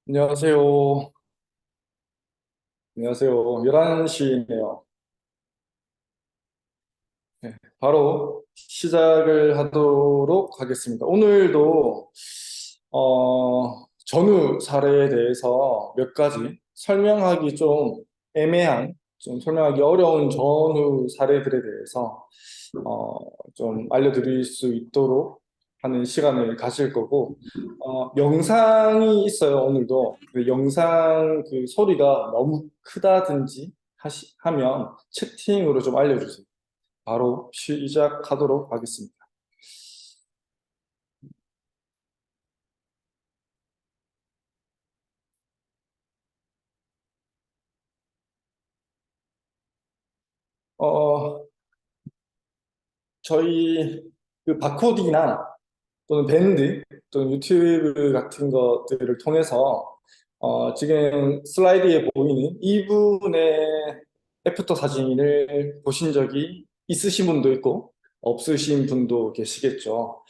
안녕하세요. 안녕하세요. 11시네요. 네, 바로 시작을 하도록 하겠습니다. 오늘도 전후 사례에 대해서 몇 가지 설명하기 좀 애매한, 좀 설명하기 어려운 전후 사례들에 대해서 어, 좀 알려드릴 수 있도록 하는 시간을 가질 거고, 영상이 있어요, 오늘도. 그 영상 그 소리가 너무 크다든지 하면 채팅으로 좀 알려주세요. 바로 시작하도록 하겠습니다. 어, 저희 그 바코디나 또는 밴드 또는 유튜브 같은 것들을 통해서 지금 슬라이드에 보이는 이분의 애프터 사진을 보신 적이 있으신 분도 있고 없으신 분도 계시겠죠.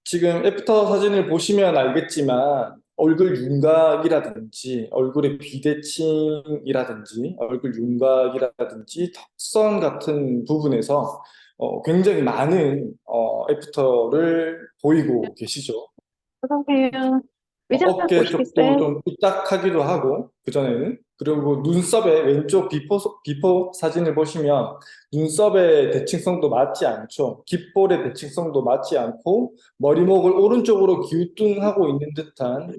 지금 애프터 사진을 보시면 알겠지만 얼굴 윤곽이라든지 얼굴의 비대칭이라든지 얼굴 윤곽이라든지 턱선 같은 부분에서 굉장히 많은 애프터를 보이고 계시죠. 어서오세요. 의자 어깨 쪽도 보시겠어요? 좀 삐딱하기도 하고, 그전에는. 그리고 눈썹의 왼쪽 비포 사진을 보시면 눈썹의 대칭성도 맞지 않죠. 귓볼의 대칭성도 맞지 않고, 머리목을 오른쪽으로 기우뚱하고 있는 듯한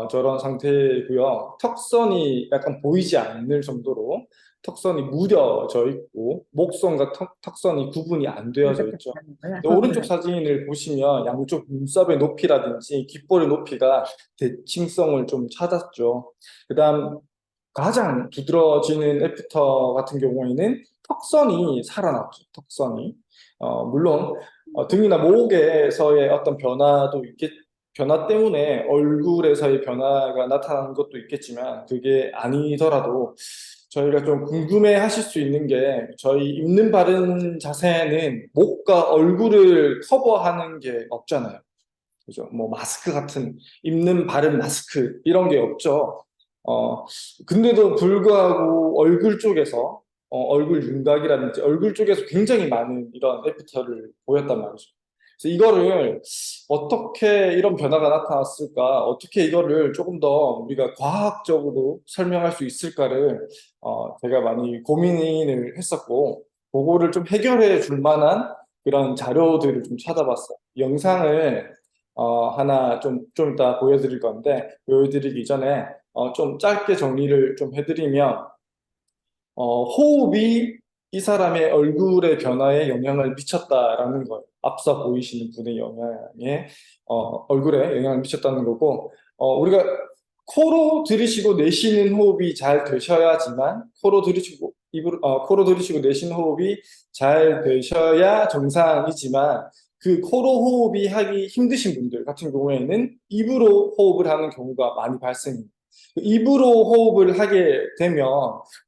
저런 상태고요. 턱선이 약간 보이지 않을 정도로 턱선이 무뎌져 있고, 목선과 턱선이 구분이 안 되어져 있죠. 근데 오른쪽 사진을 보시면 양쪽 눈썹의 높이라든지 귓볼의 높이가 대칭성을 좀 찾았죠. 그다음 가장 두드러지는 애프터 같은 경우에는 턱선이 살아났죠. 턱선이 물론 등이나 목에서의 어떤 변화 때문에 얼굴에서의 변화가 나타나는 것도 있겠지만 그게 아니더라도 저희가 좀 궁금해 하실 수 있는 게 저희 입는 바른 자세는 목과 얼굴을 커버하는 게 없잖아요. 그죠? 뭐 마스크 같은 입는 바른 마스크 이런 게 없죠. 어, 근데도 불구하고 얼굴 쪽에서 얼굴 윤곽이라든지 얼굴 쪽에서 굉장히 많은 이런 애프터를 보였단 말이죠. 그래서 이거를 어떻게 이런 변화가 나타났을까? 어떻게 이거를 조금 더 우리가 과학적으로 설명할 수 있을까를 제가 많이 고민을 했었고 그거를 좀 해결해 줄 만한 그런 자료들을 좀 찾아봤어요. 영상을 하나 좀 이따 보여드릴 건데, 보여드리기 전에 좀 짧게 정리를 좀 해드리면, 호흡이 이 사람의 얼굴의 변화에 영향을 미쳤다라는 거예요. 앞서 보이시는 분의 영향에, 얼굴에 영향을 미쳤다는 거고, 우리가 코로 들이쉬고 내쉬는 호흡이 잘 되셔야지만, 코로 들이쉬고 내쉬는 호흡이 잘 되셔야 정상이지만, 그 코로 호흡이 하기 힘드신 분들 같은 경우에는 입으로 호흡을 하는 경우가 많이 발생해요. 입으로 호흡을 하게 되면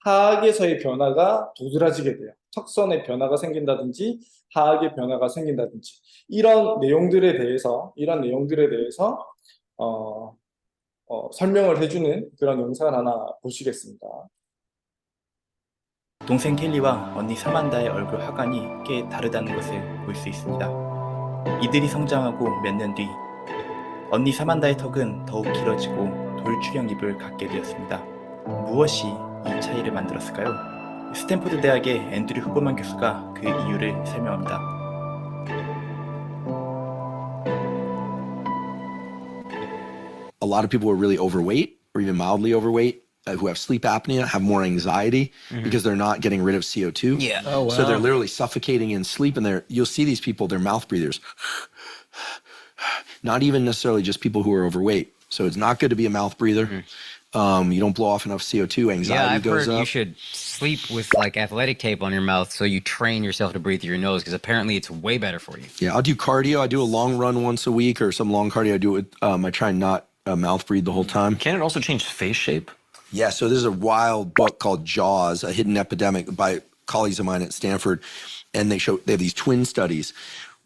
하악에서의 변화가 도드라지게 돼요. 턱선의 변화가 생긴다든지 하악의 변화가 생긴다든지 이런 내용들에 대해서 어, 설명을 해주는 그런 영상을 하나 보시겠습니다. 동생 켈리와 언니 사만다의 얼굴 화관이 꽤 다르다는 것을 볼 수 있습니다. 이들이 성장하고 몇 년 뒤 언니 사만다의 턱은 더욱 길어지고 돌출형 입을 갖게 되었습니다. 무엇이 이 차이를 만들었을까요? 스탠포드 대학의 앤드류 후보만 교수가 그 이유를 설명합니다. A lot of people who are really overweight or even mildly overweight who have sleep apnea have more anxiety because they're not getting rid of CO2. Yeah. Oh, wow. So they're literally suffocating in sleep, and you'll see these people, they're mouth breathers. Not even necessarily just people who are overweight. So it's not good to be a mouth breather. You don't blow off enough CO2, anxiety Yeah, I've goes heard up. you should sleep with like athletic tape on your mouth so you train yourself to breathe through your nose because apparently it's way better for you. Yeah, I'll do cardio. I do a long run once a week or some long cardio. I do it. I try and not mouth breathe the whole time. Can it also change face shape? Yeah, so there's a wild book called Jaws, A Hidden Epidemic by colleagues of mine at Stanford, and they have these twin studies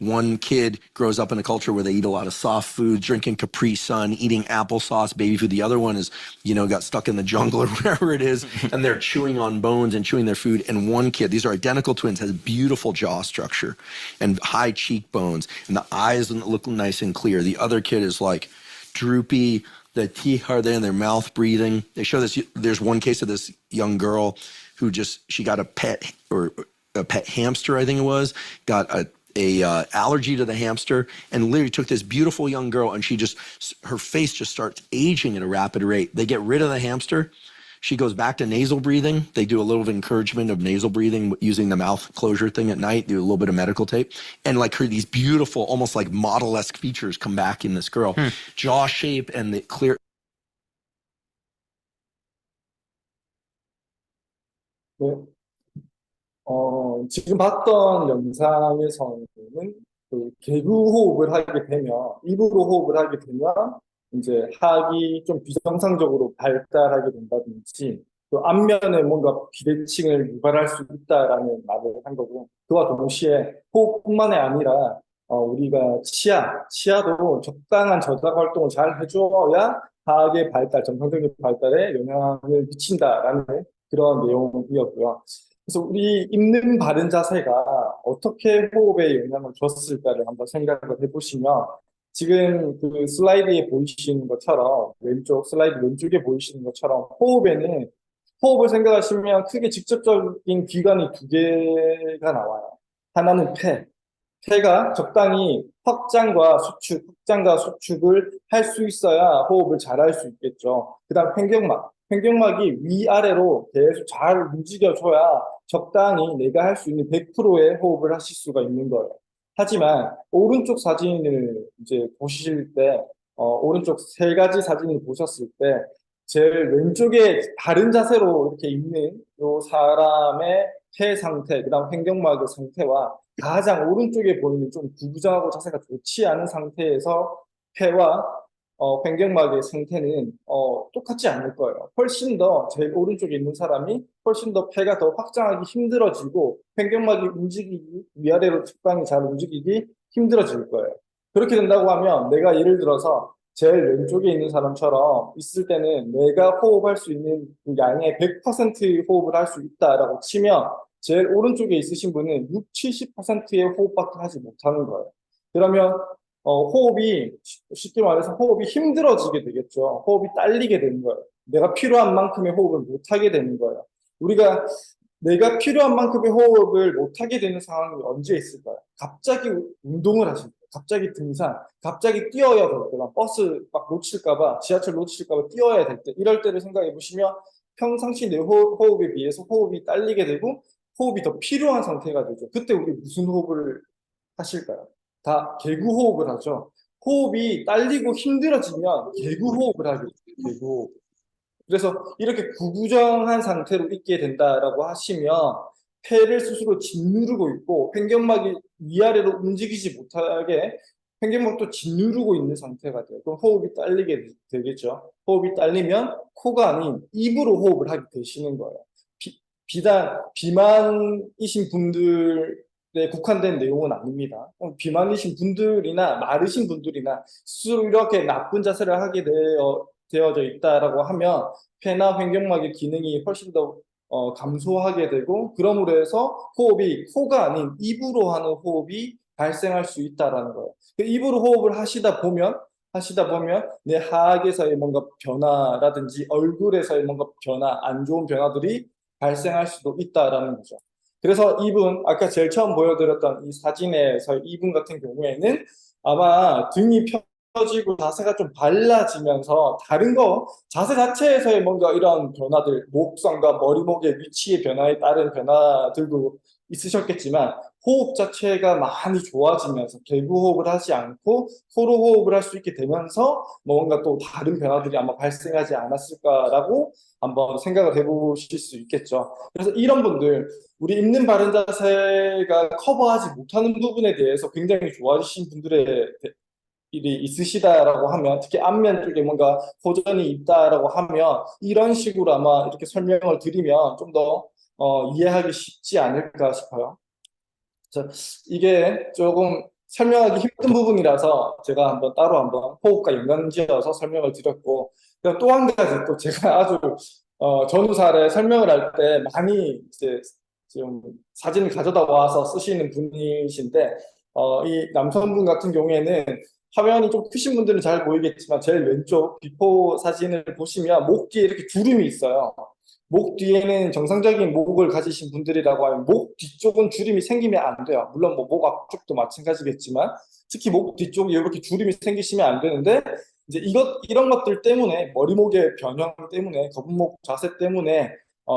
one kid grows up in a culture where they eat a lot of soft food, drinking Capri Sun, eating applesauce, baby food. The other one is, got stuck in the jungle or wherever it is, and they're chewing on bones and chewing their food. And one kid, these are identical twins, has beautiful jaw structure and high cheekbones, and the eyes look nice and clear. The other kid is like droopy, the teeth are there in their mouth breathing. They show this. There's one case of this young girl who she got a pet hamster, I think it was, got a allergy to the hamster, and literally took this beautiful young girl, and her face just starts aging at a rapid rate. They get rid of the hamster. She goes back to nasal breathing. They do a little encouragement of nasal breathing using the mouth closure thing at night, do a little bit of medical tape. And these beautiful, almost like model-esque features come back in this girl. Jaw shape and the clear. 네. 지금 봤던 영상에서는 그 개구 호흡을 하게 되면, 입으로 호흡을 하게 되면 이제 하악이 좀 비정상적으로 발달하게 된다든지, 또 안면에 뭔가 비대칭을 유발할 수 있다라는 말을 한 거고, 그와 동시에 호흡뿐만이 아니라 우리가 치아도 적당한 저작 활동을 잘 해줘야 하악의 발달, 정상적인 발달에 영향을 미친다라는 그런 내용이었고요. 그래서 우리 입는 바른 자세가 어떻게 호흡에 영향을 줬을까를 한번 생각을 해보시면, 지금 그 슬라이드에 보이시는 것처럼, 슬라이드 왼쪽에 보이시는 것처럼 호흡을 생각하시면 크게 직접적인 기관이 두 개가 나와요. 하나는 폐가 적당히 확장과 수축을 할 수 있어야 호흡을 잘할 수 있겠죠. 그 다음 횡격막이 위아래로 계속 잘 움직여줘야 적당히 내가 할 수 있는 100%의 호흡을 하실 수가 있는 거예요. 하지만 오른쪽 사진을 이제 보실 때, 오른쪽 세 가지 사진을 보셨을 때, 제일 왼쪽에 바른 자세로 이렇게 있는 요 사람의 폐 상태, 그 다음 횡격막의 상태와 가장 오른쪽에 보이는 좀 구부정하고 자세가 좋지 않은 상태에서 폐와 횡격막의 상태는 똑같지 않을 거예요. 훨씬 더 제일 오른쪽에 있는 사람이 훨씬 더 폐가 더 확장하기 힘들어지고 횡격막이 위아래로 적당히 잘 움직이기 힘들어질 거예요. 그렇게 된다고 하면 내가 예를 들어서 제일 왼쪽에 있는 사람처럼 있을 때는 내가 호흡할 수 있는 그 양의 100% 호흡을 할 수 있다라고 치면 제일 오른쪽에 있으신 분은 60-70%의 호흡밖에 하지 못하는 거예요. 그러면 호흡이, 쉽게 말해서 호흡이 힘들어지게 되겠죠. 호흡이 딸리게 되는 거예요. 내가 필요한 만큼의 호흡을 못하게 되는 거예요. 우리가 내가 필요한 만큼의 호흡을 못하게 되는 상황이 언제 있을까요? 갑자기 운동을 하실 때, 갑자기 등산, 갑자기 뛰어야 될 때, 막 버스 막 놓칠까봐, 지하철 놓칠까봐 뛰어야 될 때, 이럴 때를 생각해 보시면 평상시 내 호흡에 비해서 호흡이 딸리게 되고 호흡이 더 필요한 상태가 되죠. 그때 우리 무슨 호흡을 하실까요? 다 개구 호흡을 하죠. 호흡이 딸리고 힘들어지면 개구 호흡을 하게 돼요. 개구 호흡. 그래서 이렇게 구부정한 상태로 있게 된다라고 하시면 폐를 스스로 짓누르고 있고 횡격막이 위아래로 움직이지 못하게 횡격막도 짓누르고 있는 상태가 돼요. 그럼 호흡이 딸리게 되겠죠. 호흡이 딸리면 코가 아닌 입으로 호흡을 하게 되시는 거예요. 비단 비만이신 분들에 국한된 내용은 아닙니다. 비만이신 분들이나 마르신 분들이나 스스로 이렇게 나쁜 자세를 하게 되어져 있다라고 하면 폐나 횡격막의 기능이 훨씬 더 감소하게 되고 그러므로 해서 호흡이 코가 아닌 입으로 하는 호흡이 발생할 수 있다라는 거예요. 입으로 호흡을 하시다 보면 내 하악에서의 뭔가 변화라든지 얼굴에서의 뭔가 변화, 안 좋은 변화들이 발생할 수도 있다라는 거죠. 그래서 이분, 아까 제일 처음 보여드렸던 이 사진에서 이분 같은 경우에는 아마 등이 펴지고 자세가 좀 발라지면서 다른 자세 자체에서의 뭔가 이런 변화들, 목선과 머리목의 위치의 변화에 따른 변화들도 있으셨겠지만 호흡 자체가 많이 좋아지면서 개구 호흡을 하지 않고 코로 호흡을 할 수 있게 되면서 뭔가 또 다른 변화들이 아마 발생하지 않았을까라고 한번 생각을 해보실 수 있겠죠. 그래서 이런 분들, 우리 입는 바른 자세가 커버하지 못하는 부분에 대해서 굉장히 좋아지신 분들의 일이 있으시다라고 하면, 특히 앞면 쪽에 뭔가 호전이 있다라고 하면 이런 식으로 아마 이렇게 설명을 드리면 좀 더 이해하기 쉽지 않을까 싶어요. 이게 조금 설명하기 힘든 부분이라서 제가 따로 한번 호흡과 연관지어서 설명을 드렸고, 또 한 가지 또 제가 아주 전후사를 설명을 할 때 많이 이제 좀 사진을 가져다 와서 쓰시는 분이신데, 이 남성분 같은 경우에는 화면이 좀 크신 분들은 잘 보이겠지만 제일 왼쪽 비포 사진을 보시면 목 뒤에 이렇게 주름이 있어요. 목 뒤에는 정상적인 목을 가지신 분들이라고 하면 목 뒤쪽은 주름이 생기면 안 돼요. 물론 뭐 목 앞쪽도 마찬가지겠지만 특히 목 뒤쪽에 이렇게 주름이 생기시면 안 되는데, 이제 이런 것들 때문에 머리목의 변형 때문에 거북목 자세 때문에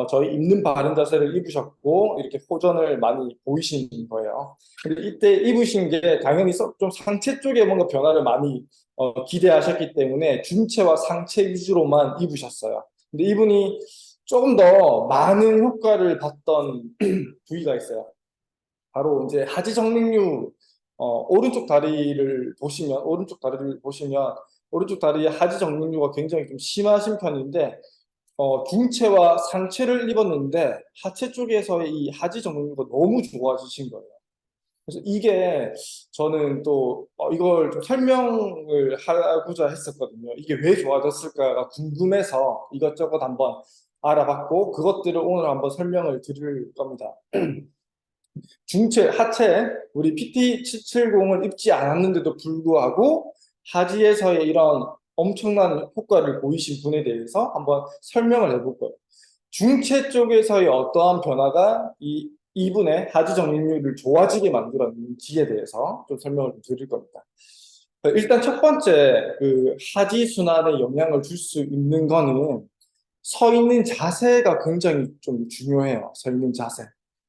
저희 입는 바른 자세를 입으셨고 이렇게 호전을 많이 보이시는 거예요. 근데 이때 입으신 게 당연히 좀 상체 쪽에 뭔가 변화를 많이 기대하셨기 때문에 중체와 상체 위주로만 입으셨어요. 근데 이분이 조금 더 많은 효과를 봤던 부위가 있어요. 바로 이제 하지 정맥류, 오른쪽 다리를 보시면 오른쪽 다리에 하지 정맥류가 굉장히 좀 심하신 편인데, 중체와 상체를 입었는데 하체 쪽에서의 이 하지 정맥류가 너무 좋아지신 거예요. 그래서 이게 저는 또 이걸 좀 설명을 하고자 했었거든요. 이게 왜 좋아졌을까가 궁금해서 이것저것 한번 알아봤고 그것들을 오늘 한번 설명을 드릴 겁니다. 중체, 하체, 우리 PT770을 입지 않았는데도 불구하고 하지에서의 이런 엄청난 효과를 보이신 분에 대해서 한번 설명을 해볼 거예요. 중체 쪽에서의 어떠한 변화가 이분의 하지 정맥류를 좋아지게 만들었는지에 대해서 좀 설명을 드릴 겁니다. 일단 첫 번째, 그 하지 순환에 영향을 줄 수 있는 거는 서 있는 자세가 굉장히 좀 중요해요. 서 있는 자세.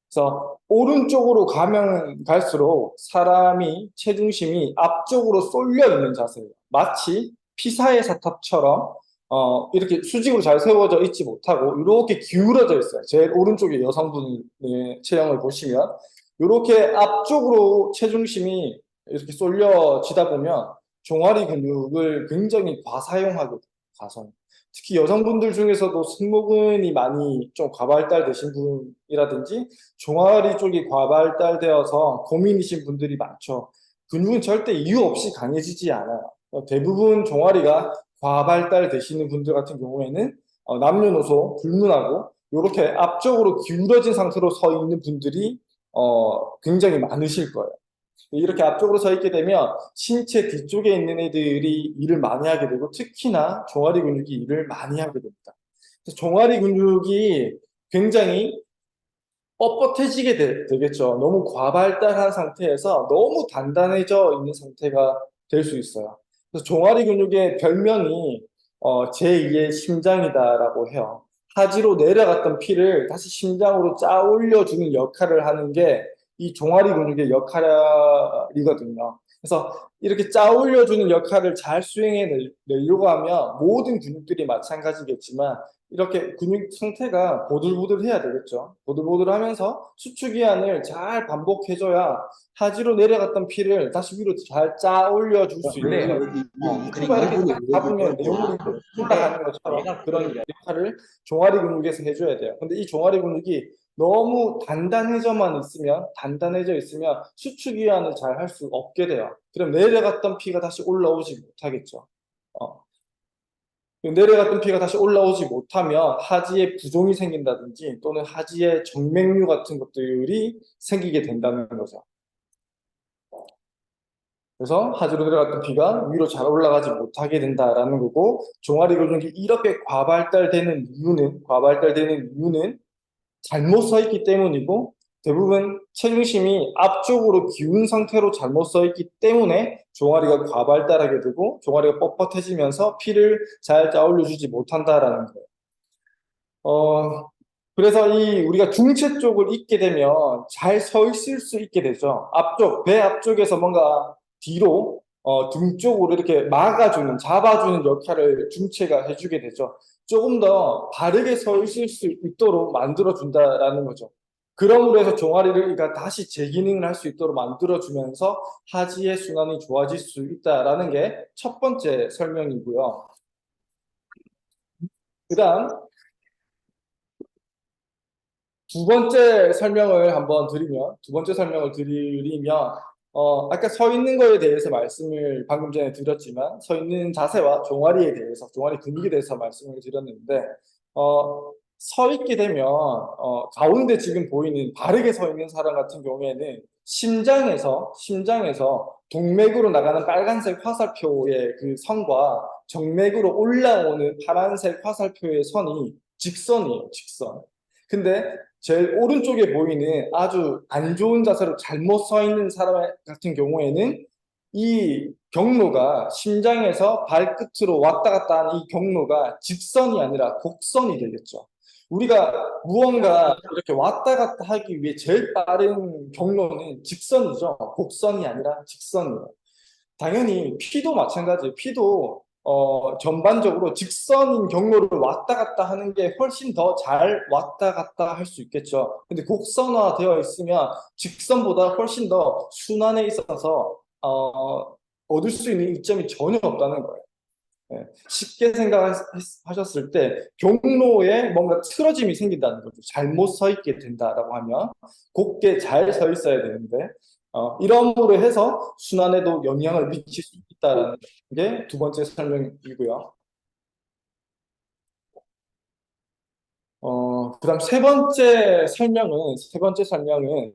그래서 오른쪽으로 가면 갈수록 사람이 체중심이 앞쪽으로 쏠려 있는 자세예요. 마치 피사의 사탑처럼 이렇게 수직으로 잘 세워져 있지 못하고 이렇게 기울어져 있어요. 제일 오른쪽에 여성분의 체형을 보시면 이렇게 앞쪽으로 체중심이 이렇게 쏠려지다 보면 종아리 근육을 굉장히 과사용하거든요. 과사용. 특히 여성분들 중에서도 승모근이 많이 좀 과발달되신 분이라든지 종아리 쪽이 과발달되어서 고민이신 분들이 많죠. 근육은 절대 이유 없이 강해지지 않아요. 대부분 종아리가 과발달되시는 분들 같은 경우에는 남녀노소 불문하고 이렇게 앞쪽으로 기울어진 상태로 서 있는 분들이 굉장히 많으실 거예요. 이렇게 앞쪽으로 서 있게 되면 신체 뒤쪽에 있는 애들이 일을 많이 하게 되고 특히나 종아리 근육이 일을 많이 하게 됩니다. 그래서 종아리 근육이 굉장히 뻣뻣해지게 되겠죠. 너무 과발달한 상태에서 너무 단단해져 있는 상태가 될 수 있어요. 그래서 종아리 근육의 별명이 제2의 심장이다라고 해요. 하지로 내려갔던 피를 다시 심장으로 짜 올려주는 역할을 하는 게 이 종아리 근육의 역할이거든요. 그래서 이렇게 짜 올려주는 역할을 잘 수행해 내려고 하면 모든 근육들이 마찬가지겠지만 이렇게 근육 상태가 보들보들해야 되겠죠. 보들보들하면서 수축기한을 잘 반복해줘야 하지로 내려갔던 피를 다시 위로 잘 짜 올려줄 수 있는 피가 이렇게 딱 잡으면 내용물이 올라가는 것처럼 그런 역할을 종아리 근육에서 해줘야 돼요. 근데 이 종아리 근육이 너무 단단해져 있으면 수축기한을 잘 할 수 없게 돼요. 그럼 내려갔던 피가 다시 올라오지 못하겠죠. 내려갔던 피가 다시 올라오지 못하면 하지에 부종이 생긴다든지 또는 하지에 정맥류 같은 것들이 생기게 된다는 거죠. 그래서 하지로 내려갔던 피가 위로 잘 올라가지 못하게 된다라는 거고, 종아리 근육이 이렇게 과발달되는 이유는 잘못 서 있기 때문이고, 대부분 체중심이 앞쪽으로 기운 상태로 잘못 서 있기 때문에 종아리가 과발달하게 되고 종아리가 뻣뻣해지면서 피를 잘 짜올려주지 못한다라는 거예요. 그래서 우리가 중체 쪽을 입게 되면 잘 서 있을 수 있게 되죠. 배 앞쪽에서 뭔가 뒤로 등 쪽으로 이렇게 잡아주는 역할을 중체가 해주게 되죠. 조금 더 바르게 서 있을 수 있도록 만들어준다라는 거죠. 그러므로 해서 종아리가 다시 재기능을 할 수 있도록 만들어주면서 하지의 순환이 좋아질 수 있다라는 게 첫 번째 설명이고요. 그 다음 두 번째 설명을 드리면 아까 서 있는 거에 대해서 말씀을 방금 전에 드렸지만, 서 있는 자세와 종아리에 대해서, 종아리 근육에 대해서 말씀을 드렸는데, 서 있게 되면, 가운데 지금 보이는 바르게 서 있는 사람 같은 경우에는 심장에서 동맥으로 나가는 빨간색 화살표의 그 선과 정맥으로 올라오는 파란색 화살표의 선이 직선이에요, 직선. 근데 제일 오른쪽에 보이는 아주 안 좋은 자세로 잘못 서 있는 사람 같은 경우에는 이 경로가 심장에서 발끝으로 왔다 갔다 하는 이 경로가 직선이 아니라 곡선이 되겠죠. 우리가 무언가 이렇게 왔다 갔다 하기 위해 제일 빠른 경로는 직선이죠. 곡선이 아니라 직선이에요. 당연히 피도 마찬가지예요. 피도 전반적으로 직선인 경로를 왔다 갔다 하는 게 훨씬 더 잘 왔다 갔다 할 수 있겠죠. 근데 곡선화되어 있으면 직선보다 훨씬 더 순환에 있어서 얻을 수 있는 이점이 전혀 없다는 거예요. 예, 쉽게 생각하셨을 때 경로에 뭔가 틀어짐이 생긴다는 거죠. 잘못 서 있게 된다라고 하면 곧게 잘 서 있어야 되는데 이러므로 해서 순환에도 영향을 미칠 수 있다는 게 두 번째 설명이고요. 그다음 세 번째 설명은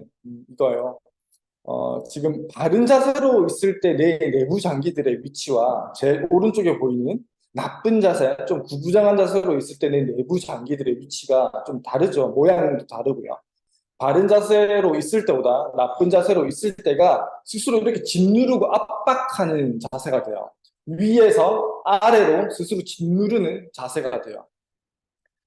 이거예요. 지금 바른 자세로 있을 때 내 내부 장기들의 위치와 제일 오른쪽에 보이는 나쁜 자세, 좀 구부정한 자세로 있을 때 내 내부 장기들의 위치가 좀 다르죠. 모양도 다르고요. 바른 자세로 있을 때보다 나쁜 자세로 있을 때가 스스로 이렇게 짓누르고 압박하는 자세가 돼요. 위에서 아래로 스스로 짓누르는 자세가 돼요.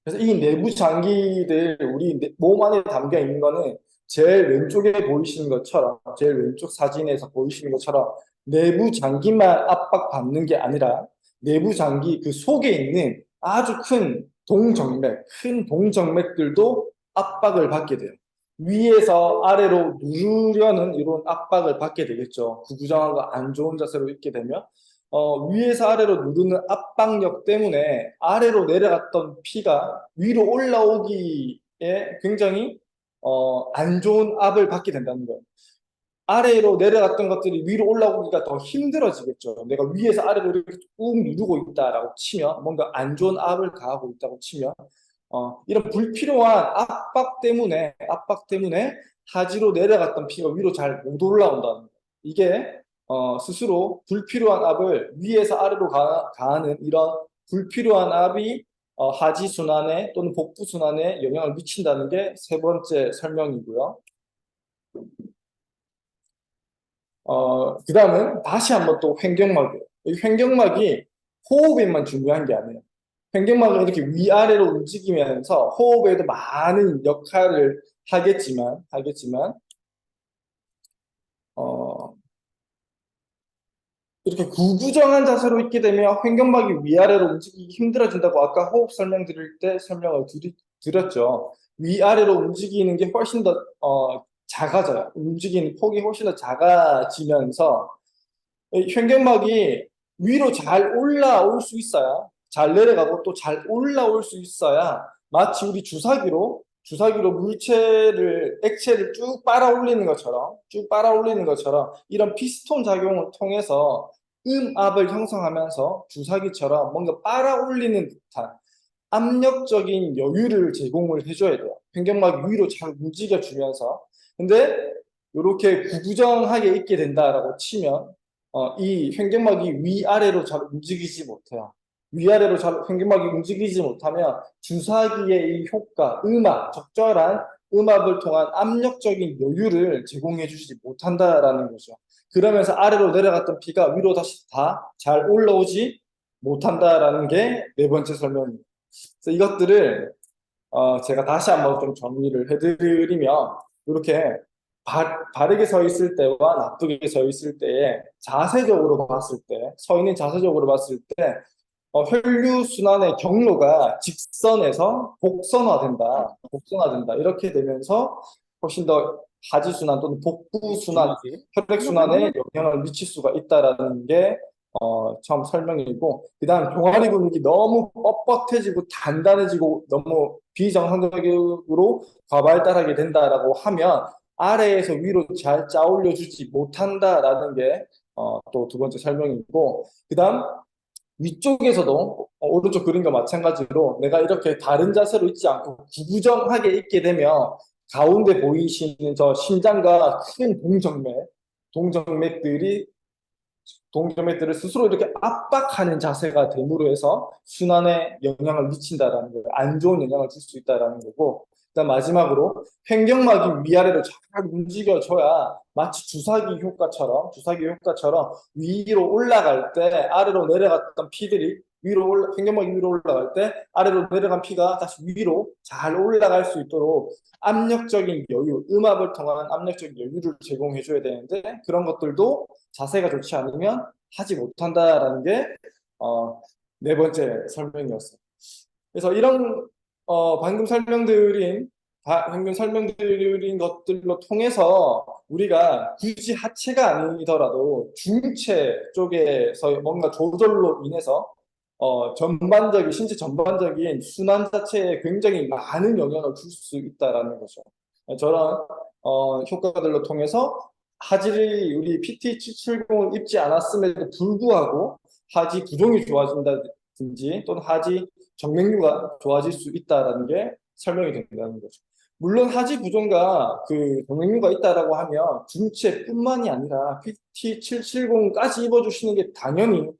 그래서 이 내부 장기들 우리 몸 안에 담겨 있는 거는 제일 왼쪽에 보이시는 것처럼, 제일 왼쪽 사진에서 보이시는 것처럼 내부 장기만 압박받는 게 아니라 내부 장기 그 속에 있는 아주 큰 동정맥들도 압박을 받게 돼요. 위에서 아래로 누르려는 이런 압박을 받게 되겠죠. 구부정하고 안 좋은 자세로 있게 되면 위에서 아래로 누르는 압박력 때문에 아래로 내려갔던 피가 위로 올라오기에 굉장히 안 좋은 압을 받게 된다는 거예요. 아래로 내려갔던 것들이 위로 올라오기가 더 힘들어지겠죠. 내가 위에서 아래로 이렇게 꾹 누르고 있다라고 치면, 뭔가 안 좋은 압을 가하고 있다고 치면, 이런 불필요한 압박 때문에 하지로 내려갔던 피가 위로 잘 못 올라온다는 거예요. 이게 스스로 불필요한 압을 위에서 아래로 가하는 이런 불필요한 압이 하지 순환에 또는 복부 순환에 영향을 미친다는 게 세 번째 설명이고요. 그 다음은 다시 한번 또 횡격막이에요. 이 횡격막이 호흡에만 중요한 게 아니에요. 횡격막은 이렇게 위아래로 움직이면서 호흡에도 많은 역할을 하겠지만 이렇게 구부정한 자세로 있게 되면 횡격막이 위아래로 움직이기 힘들어진다고 아까 호흡 설명 드릴 때 설명을 드렸죠. 위아래로 움직이는 게 훨씬 더 작아져요. 움직이는 폭이 훨씬 더 작아지면서 횡격막이 위로 잘 올라올 수 있어야, 잘 내려가고 또 잘 올라올 수 있어야 마치 우리 주사기로 액체를 쭉 빨아 올리는 것처럼 이런 피스톤 작용을 통해서 음압을 형성하면서 주사기처럼 뭔가 빨아 올리는 듯한 압력적인 여유를 제공을 해줘야 돼요. 횡격막이 위로 잘 움직여주면서. 근데 이렇게 구부정하게 있게 된다라고 치면 이 횡격막이 위아래로 잘 움직이지 못해요. 위아래로 잘 횡격막이 움직이지 못하면 주사기의 이 효과, 적절한 음압을 통한 압력적인 여유를 제공해 주지 못한다라는 거죠. 그러면서 아래로 내려갔던 피가 위로 다시 다 잘 올라오지 못한다라는 게 네 번째 설명입니다. 그래서 이것들을 제가 다시 한번 좀 정리를 해드리면 이렇게 바르게 서 있을 때와 나쁘게 서 있을 때에 자세적으로 봤을 때, 서 있는 자세적으로 봤을 때 혈류순환의 경로가 직선에서 곡선화된다. 이렇게 되면서 훨씬 더 하지순환 또는 복부순환, 혈액순환에 영향을 미칠 수가 있다라는 게 처음 설명이고, 그 다음 종아리 근육이 너무 뻣뻣해지고 단단해지고 너무 비정상적으로 과발달하게 된다라고 하면 아래에서 위로 잘 짜올려주지 못한다라는 게 또 두 번째 설명이고, 그다음 위쪽에서도 오른쪽 그림과 마찬가지로 내가 이렇게 다른 자세로 있지 않고 구부정하게 있게 되면 가운데 보이시는 저 심장과 큰 동정맥들을 스스로 이렇게 압박하는 자세가 됨으로 해서 순환에 영향을 미친다라는 거예요. 안 좋은 영향을 줄 수 있다라는 거고, 그다음 마지막으로 횡격막이 위아래로 잘 움직여줘야 마치 주사기 효과처럼 위로 올라갈 때 아래로 내려갔던 피들이 횡격막이 위로 올라갈 때 아래로 내려간 피가 다시 위로 잘 올라갈 수 있도록 압력적인 여유, 음압을 통한 압력적인 여유를 제공해 줘야 되는데, 그런 것들도 자세가 좋지 않으면 하지 못한다라는 게 네 번째 설명이었어요. 그래서 이런 방금 설명드린 것들로 통해서 우리가 굳이 하체가 아니더라도 중체 쪽에서 뭔가 조절로 인해서 신체 전반적인 순환 자체에 굉장히 많은 영향을 줄 수 있다라는 거죠. 저런 효과들로 통해서 하지를 우리 PT770을 입지 않았음에도 불구하고 하지 구종이 좋아진다든지 또는 하지 정맥류가 좋아질 수 있다라는 게 설명이 된다는 거죠. 물론 하지 구종과 그 정맥류가 있다라고 하면 중체뿐만이 아니라 PT770까지 입어주시는 게 당연히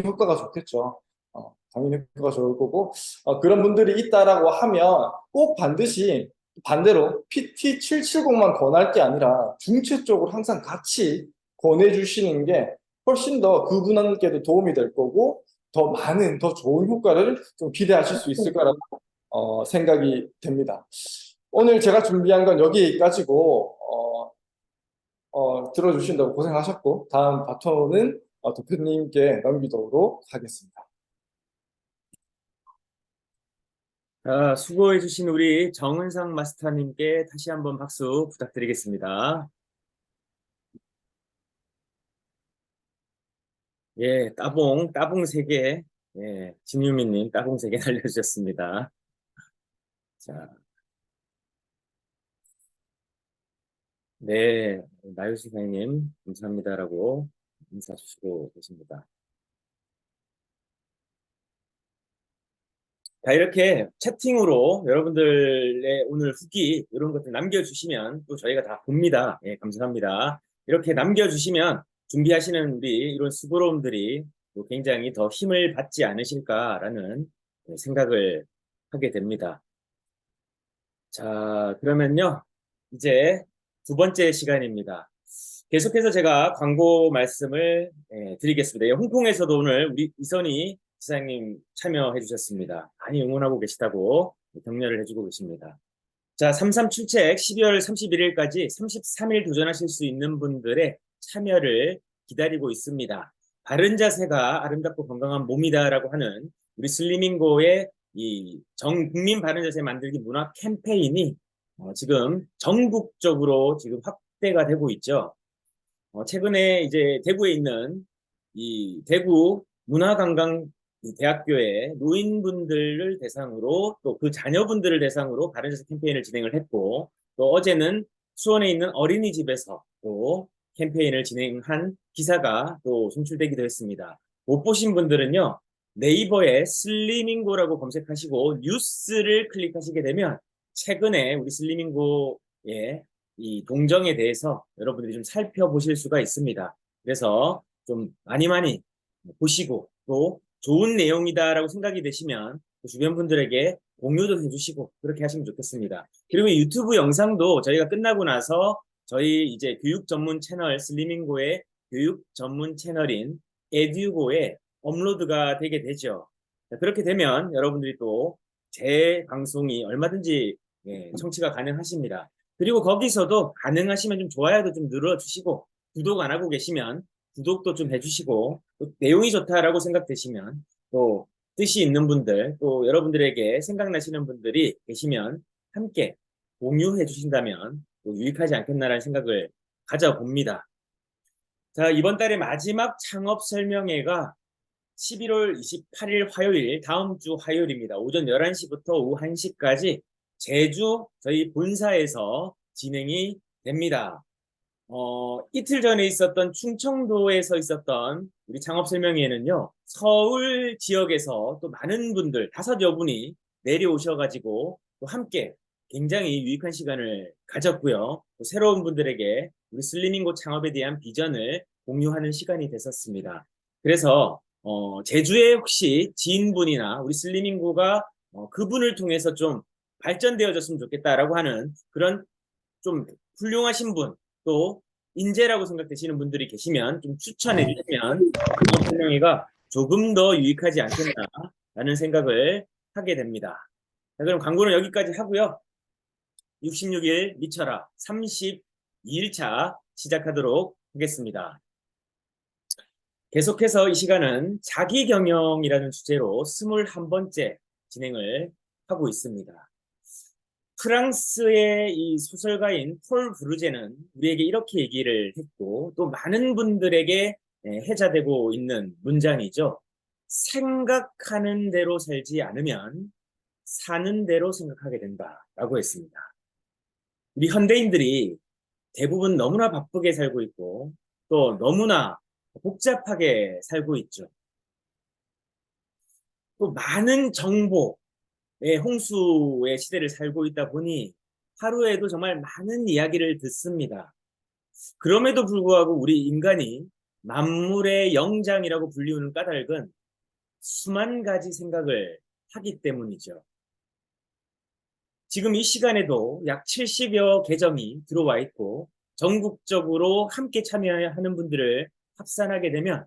효과가 좋겠죠. 당연히 효과가 좋을 거고, 그런 분들이 있다라고 하면 꼭 반대로 PT770만 권할 게 아니라 중체 쪽을 항상 같이 권해주시는 게 훨씬 더 그분한테도 도움이 될 거고, 더 좋은 효과를 좀 기대하실 수 있을 거라고 생각이 됩니다. 오늘 제가 준비한 건 여기까지고, 들어주신다고 고생하셨고, 다음 바톤은 대표님께 넘기도록 하겠습니다. 수고해주신 우리 정은상 마스터님께 다시 한번 박수 부탁드리겠습니다. 예, 따봉 3개, 예, 진유미님 따봉 3개 날려주셨습니다. 자, 네, 나유시 사장님 감사합니다라고 인사 주시고 계십니다. 자, 이렇게 채팅으로 여러분들의 오늘 후기 이런 것들 남겨주시면 또 저희가 다 봅니다. 예, 감사합니다. 이렇게 남겨주시면 준비하시는 우리 이런 수고로움들이 또 굉장히 더 힘을 받지 않으실까라는 생각을 하게 됩니다. 자, 그러면요, 이제 두 번째 시간입니다. 계속해서 제가 광고 말씀을 드리겠습니다. 홍콩에서도 오늘 우리 이선희 지사님 참여해 주셨습니다. 많이 응원하고 계시다고 격려를 해주고 계십니다. 자, 337책 12월 31일까지 33일 도전하실 수 있는 분들의 참여를 기다리고 있습니다. 바른 자세가 아름답고 건강한 몸이다라고 하는 우리 슬리밍고의 이 국민 바른 자세 만들기 문화 캠페인이 지금 전국적으로 지금 확대가 되고 있죠. 최근에 이제 대구에 있는 이 대구 문화관광대학교의 노인분들을 대상으로 또 그 자녀분들을 대상으로 바른 자세 캠페인을 진행을 했고, 또 어제는 수원에 있는 어린이집에서 또 캠페인을 진행한 기사가 또 송출되기도 했습니다. 못 보신 분들은요, 네이버에 슬리밍고라고 검색하시고 뉴스를 클릭하시게 되면 최근에 우리 슬리밍고의 이 동정에 대해서 여러분들이 좀 살펴보실 수가 있습니다. 그래서 좀 많이 보시고 또 좋은 내용이다라고 생각이 되시면 주변 분들에게 공유도 해주시고 그렇게 하시면 좋겠습니다. 그리고 유튜브 영상도 저희가 끝나고 나서 저희 이제 교육 전문 채널 슬리밍고의 교육 전문 채널인 에듀고에 업로드가 되게 되죠. 그렇게 되면 여러분들이 또 제 방송이 얼마든지 청취가 가능하십니다. 그리고 거기서도 가능하시면 좀 좋아요도 좀 눌러주시고, 구독 안 하고 계시면 구독도 좀 해주시고, 또 내용이 좋다라고 생각되시면 또 뜻이 있는 분들, 또 여러분들에게 생각나시는 분들이 계시면 함께 공유해 주신다면 또 유익하지 않겠나라는 생각을 가져봅니다. 자, 이번 달의 마지막 창업 설명회가 11월 28일 화요일, 다음 주 화요일입니다. 오전 11시부터 오후 1시까지 제주 저희 본사에서 진행이 됩니다. 이틀 전에 있었던 충청도에서 있었던 우리 창업설명회에는요, 서울 지역에서 또 많은 분들, 5여 분이 내려오셔가지고 또 함께 굉장히 유익한 시간을 가졌고요. 또 새로운 분들에게 우리 슬리밍고 창업에 대한 비전을 공유하는 시간이 됐었습니다. 그래서 제주에 혹시 지인분이나 우리 슬리밍고가 그분을 통해서 좀 발전되어졌으면 좋겠다라고 하는 그런 좀 훌륭하신 분, 또 인재라고 생각되시는 분들이 계시면 좀 추천해 주시면 이번 설명회가 조금 더 유익하지 않겠나라는 생각을 하게 됩니다. 자, 그럼 광고는 여기까지 하고요. 66일 미쳐라 32일차 시작하도록 하겠습니다. 계속해서 이 시간은 자기경영이라는 주제로 21번째 진행을 하고 있습니다. 프랑스의 이 소설가인 폴 브루제는 우리에게 이렇게 얘기를 했고 또 많은 분들에게 해자되고 있는 문장이죠. 생각하는 대로 살지 않으면 사는 대로 생각하게 된다라고 했습니다. 우리 현대인들이 대부분 너무나 바쁘게 살고 있고 또 너무나 복잡하게 살고 있죠. 또 많은 정보, 홍수의 시대를 살고 있다 보니 하루에도 정말 많은 이야기를 듣습니다. 그럼에도 불구하고 우리 인간이 만물의 영장이라고 불리우는 까닭은 수만 가지 생각을 하기 때문이죠. 지금 이 시간에도 약 70여 계정이 들어와 있고 전국적으로 함께 참여하는 분들을 합산하게 되면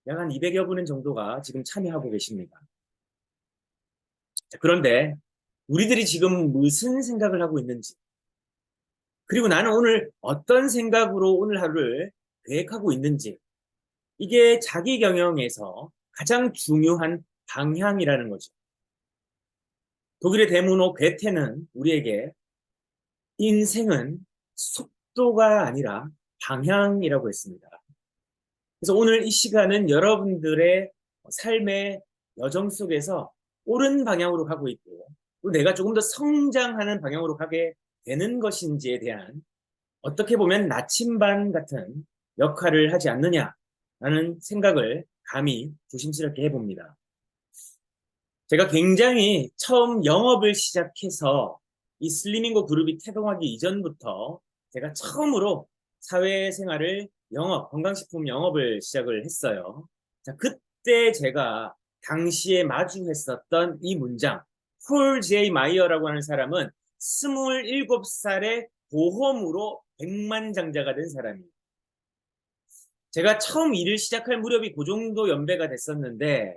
약 한 200여 분 정도가 지금 참여하고 계십니다. 자, 그런데 우리들이 지금 무슨 생각을 하고 있는지, 그리고 나는 오늘 어떤 생각으로 오늘 하루를 계획하고 있는지, 이게 자기 경영에서 가장 중요한 방향이라는 거죠. 독일의 대문호 괴테는 우리에게 인생은 속도가 아니라 방향이라고 했습니다. 그래서 오늘 이 시간은 여러분들의 삶의 여정 속에서 옳은 방향으로 가고 있고 또 내가 조금 더 성장하는 방향으로 가게 되는 것인지에 대한 어떻게 보면 나침반 같은 역할을 하지 않느냐라는 생각을 감히 조심스럽게 해봅니다. 제가 굉장히 처음 영업을 시작해서 이 슬리밍고 그룹이 태동하기 이전부터 제가 처음으로 사회생활을 건강식품 영업을 시작을 했어요. 자, 그때 제가 당시에 마주했었던 이 문장, 폴 J. 마이어라고 하는 사람은 27살에 보험으로 백만장자가 된 사람이에요. 제가 처음 일을 시작할 무렵이 그 정도 연배가 됐었는데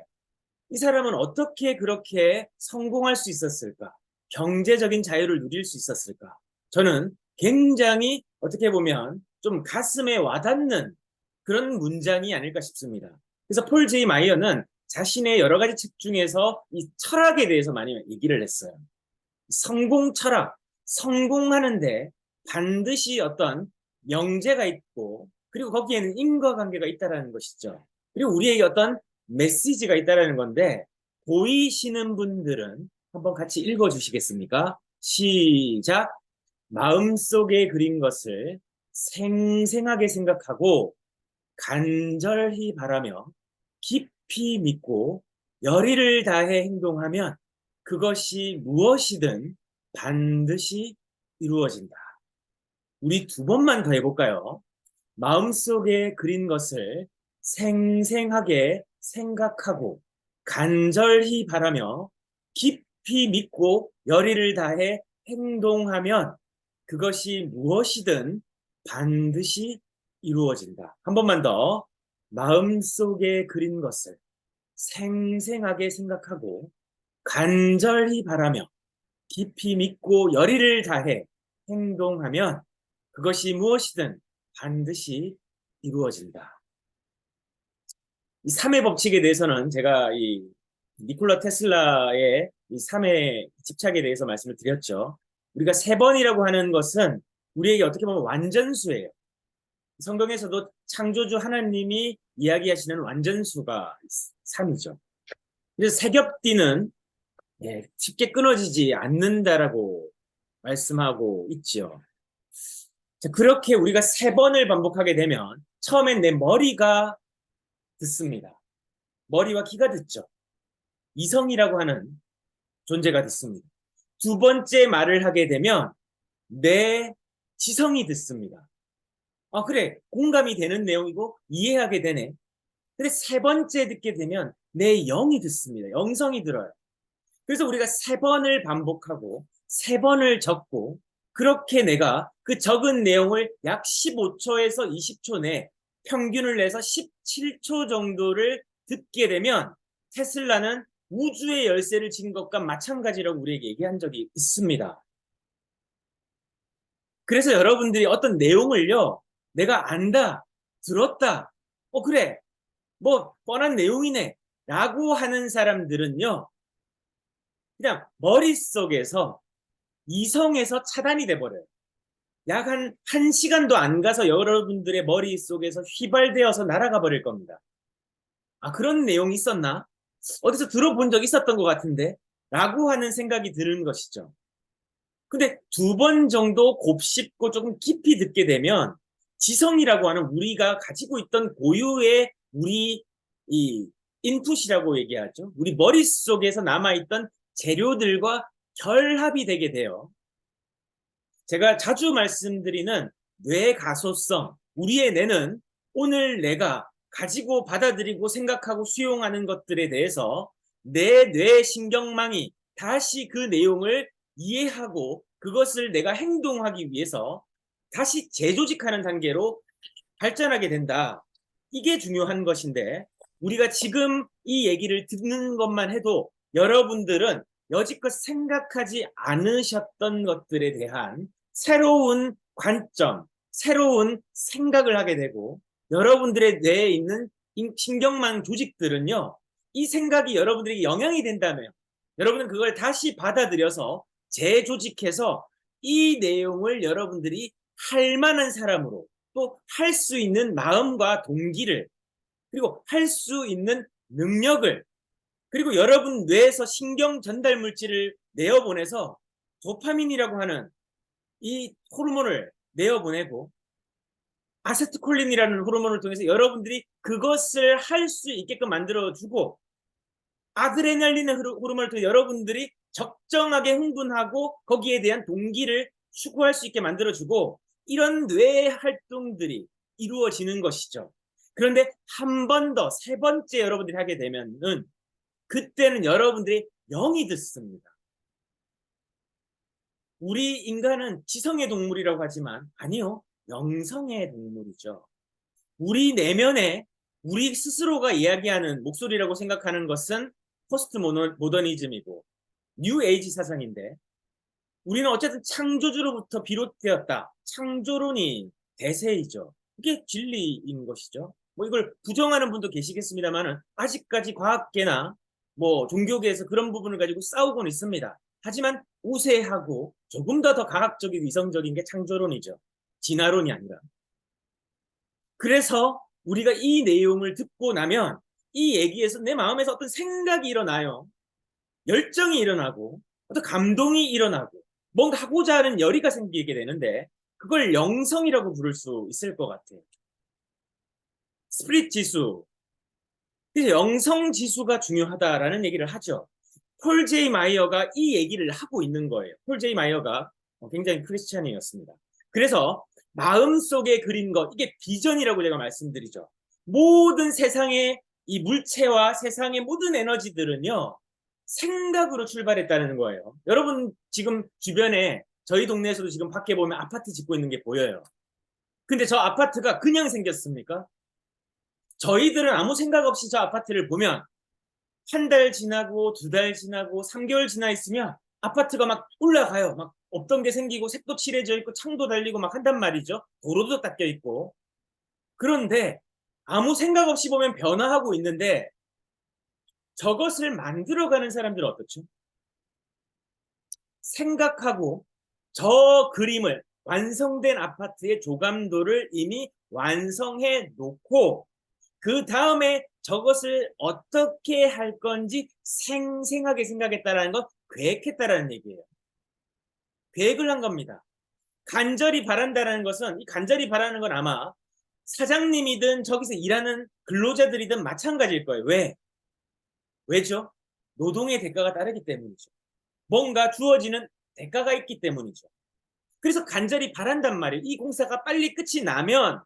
이 사람은 어떻게 그렇게 성공할 수 있었을까? 경제적인 자유를 누릴 수 있었을까? 저는 굉장히 어떻게 보면 좀 가슴에 와닿는 그런 문장이 아닐까 싶습니다. 그래서 폴 J. 마이어는 자신의 여러 가지 책 중에서 이 철학에 대해서 많이 얘기를 했어요. 성공 철학, 성공하는데 반드시 어떤 명제가 있고 그리고 거기에는 인과관계가 있다는 것이죠. 그리고 우리에게 어떤 메시지가 있다는 건데 보이시는 분들은 한번 같이 읽어주시겠습니까? 시작! 마음속에 그린 것을 생생하게 생각하고 간절히 바라며 깊이 믿고 열의를 다해 행동하면 그것이 무엇이든 반드시 이루어진다. 우리 2번만 더 해볼까요? 마음속에 그린 것을 생생하게 생각하고 간절히 바라며 깊이 믿고 열의를 다해 행동하면 그것이 무엇이든 반드시 이루어진다. 한 번만 더. 마음속에 그린 것을 생생하게 생각하고 간절히 바라며 깊이 믿고 열의를 다해 행동하면 그것이 무엇이든 반드시 이루어진다. 이 3의 법칙에 대해서는 제가 이 니콜라 테슬라의 이 3의 집착에 대해서 말씀을 드렸죠. 우리가 3번이라고 하는 것은 우리에게 어떻게 보면 완전수예요. 성경에서도 창조주 하나님이 이야기하시는 완전수가 3이죠. 그래서 세겹띠는 쉽게 끊어지지 않는다라고 말씀하고 있죠. 자, 그렇게 우리가 3번을 반복하게 되면 처음엔 내 머리가 듣습니다. 머리와 귀가 듣죠. 이성이라고 하는 존재가 듣습니다. 2번째 말을 하게 되면 내 지성이 듣습니다. 아, 그래. 공감이 되는 내용이고 이해하게 되네. 근데 3번째 듣게 되면 내 영이 듣습니다. 영성이 들어요. 그래서 우리가 3번을 반복하고 3번을 적고 그렇게 내가 그 적은 내용을 약 15초에서 20초 내 평균을 내서 17초 정도를 듣게 되면 테슬라는 우주의 열쇠를 쥔 것과 마찬가지라고 우리에게 얘기한 적이 있습니다. 그래서 여러분들이 어떤 내용을요, 내가 안다, 들었다, 그래, 뭐 뻔한 내용이네 라고 하는 사람들은요, 그냥 머릿속에서 이성에서 차단이 돼버려요. 약 한 1시간도 안 가서 여러분들의 머릿속에서 휘발되어서 날아가 버릴 겁니다. 아, 그런 내용이 있었나? 어디서 들어본 적 있었던 것 같은데? 라고 하는 생각이 드는 것이죠. 근데 2번 정도 곱씹고 조금 깊이 듣게 되면 지성이라고 하는 우리가 가지고 있던 고유의 우리 이 인풋이라고 얘기하죠. 우리 머릿속에서 남아있던 재료들과 결합이 되게 돼요. 제가 자주 말씀드리는 뇌 가소성, 우리의 뇌는 오늘 내가 가지고 받아들이고 생각하고 수용하는 것들에 대해서 내 뇌 신경망이 다시 그 내용을 이해하고 그것을 내가 행동하기 위해서 다시 재조직하는 단계로 발전하게 된다. 이게 중요한 것인데 우리가 지금 이 얘기를 듣는 것만 해도 여러분들은 여지껏 생각하지 않으셨던 것들에 대한 새로운 관점, 새로운 생각을 하게 되고 여러분들의 뇌에 있는 신경망 조직들은요, 이 생각이 여러분들에게 영향이 된다면 여러분은 그걸 다시 받아들여서 재조직해서 이 내용을 여러분들이 할 만한 사람으로 또 할 수 있는 마음과 동기를 그리고 할 수 있는 능력을 그리고 여러분 뇌에서 신경 전달 물질을 내어보내서 도파민이라고 하는 이 호르몬을 내어보내고 아세트콜린이라는 호르몬을 통해서 여러분들이 그것을 할 수 있게끔 만들어주고 아드레날린의 호르몬을 통해 여러분들이 적정하게 흥분하고 거기에 대한 동기를 추구할 수 있게 만들어주고 이런 뇌 활동들이 이루어지는 것이죠. 그런데 한 번 더, 3번째 여러분들이 하게 되면은 그때는 여러분들이 영이 듣습니다. 우리 인간은 지성의 동물이라고 하지만 아니요, 영성의 동물이죠. 우리 내면에 우리 스스로가 이야기하는 목소리라고 생각하는 것은 포스트 모더니즘이고 뉴 에이지 사상인데 우리는 어쨌든 창조주로부터 비롯되었다. 창조론이 대세이죠. 그게 진리인 것이죠. 뭐 이걸 부정하는 분도 계시겠습니다만은 아직까지 과학계나 뭐 종교계에서 그런 부분을 가지고 싸우고는 있습니다. 하지만 우세하고 조금 더 과학적이고 이성적인 게 창조론이죠. 진화론이 아니라. 그래서 우리가 이 내용을 듣고 나면 이 얘기에서 내 마음에서 어떤 생각이 일어나요. 열정이 일어나고 어떤 감동이 일어나고 뭔가 하고자 하는 열의가 생기게 되는데 그걸 영성이라고 부를 수 있을 것 같아요. 스피릿 지수. 그래서 영성 지수가 중요하다라는 얘기를 하죠. 폴 제이 마이어가 이 얘기를 하고 있는 거예요. 폴 제이 마이어가 굉장히 크리스찬이었습니다. 그래서 마음속에 그린 것, 이게 비전이라고 제가 말씀드리죠. 모든 세상의 이 물체와 세상의 모든 에너지들은요, 생각으로 출발했다는 거예요. 여러분 지금 주변에 저희 동네에서도 지금 밖에 보면 아파트 짓고 있는 게 보여요. 근데 저 아파트가 그냥 생겼습니까? 저희들은 아무 생각 없이 저 아파트를 보면 한 달 지나고 2달 지나고 3개월 지나 있으면 아파트가 막 올라가요. 막 없던 게 생기고 색도 칠해져 있고 창도 달리고 막 한단 말이죠. 도로도 닦여 있고. 그런데 아무 생각 없이 보면 변화하고 있는데 저것을 만들어가는 사람들은 어떻죠? 생각하고 저 그림을 완성된 아파트의 조감도를 이미 완성해 놓고 그 다음에 저것을 어떻게 할 건지 생생하게 생각했다라는 건 계획했다라는 얘기예요. 계획을 한 겁니다. 간절히 바란다는 것은, 이 간절히 바라는 건 아마 사장님이든 저기서 일하는 근로자들이든 마찬가지일 거예요. 왜? 왜죠? 노동의 대가가 따르기 때문이죠. 뭔가 주어지는 대가가 있기 때문이죠. 그래서 간절히 바란단 말이에요. 이 공사가 빨리 끝이 나면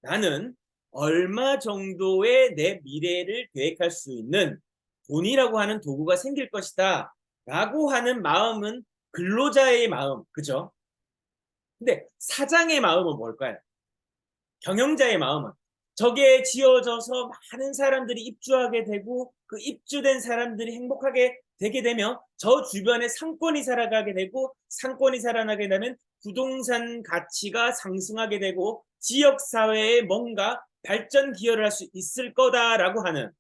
나는 얼마 정도의 내 미래를 계획할 수 있는 돈이라고 하는 도구가 생길 것이다 라고 하는 마음은 근로자의 마음, 그죠? 근데 사장의 마음은 뭘까요? 경영자의 마음은 저게 지어져서 많은 사람들이 입주하게 되고 그 입주된 사람들이 행복하게 되게 되면 저 주변에 상권이 살아가게 되고 상권이 살아나게 되면 부동산 가치가 상승하게 되고 지역사회에 뭔가 발전 기여를 할 수 있을 거다라고 하는